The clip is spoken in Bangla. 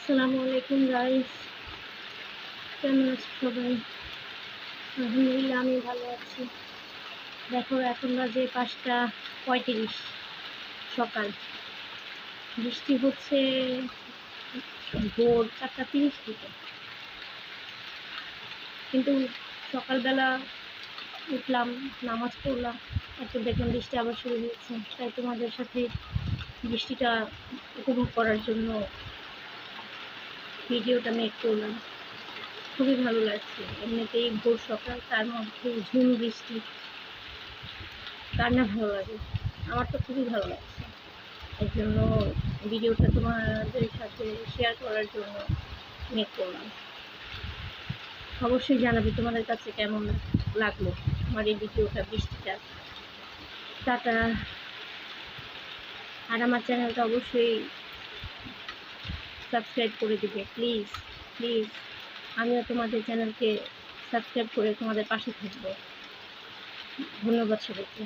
আসসালামু আলাইকুম গাইস, কেমন আছো সবাই? আলহামদুলিল্লাহ আমি ভালো আছি। দেখো এখন বাজে 5টা 35 সকাল। বৃষ্টি হচ্ছে ভোর 4টা 30 থেকে, কিন্তু সকালবেলা উঠলাম, নামাজ পড়লাম, এরপর দেখলাম বৃষ্টি আবার শুরু হয়েছে। তাই তোমাদের সাথে বৃষ্টিটা উপভোগ করার জন্য ভিডিওটা মেক করলাম। খুবই ভালো লাগছে। এমনিতেই ভোর সকাল, তার মধ্যে ঝুম বৃষ্টি, কার না ভালো লাগে? আমার তো খুবই ভালো লাগছে। এর জন্য ভিডিওটা তোমাদের সাথে শেয়ার করার জন্য মেক করলাম। অবশ্যই জানাবে তোমাদের কাছে কেমন লাগলো আমার এই ভিডিওটা, বৃষ্টিটা। টাটা। আর আমার চ্যানেলটা অবশ্যই সাবস্ক্রাইব করে দিবে, প্লিজ প্লিজ। আমিও তোমাদের চ্যানেলকে সাবস্ক্রাইব করে তোমাদের পাশে থাকবো। ধন্যবাদ সবাইকে।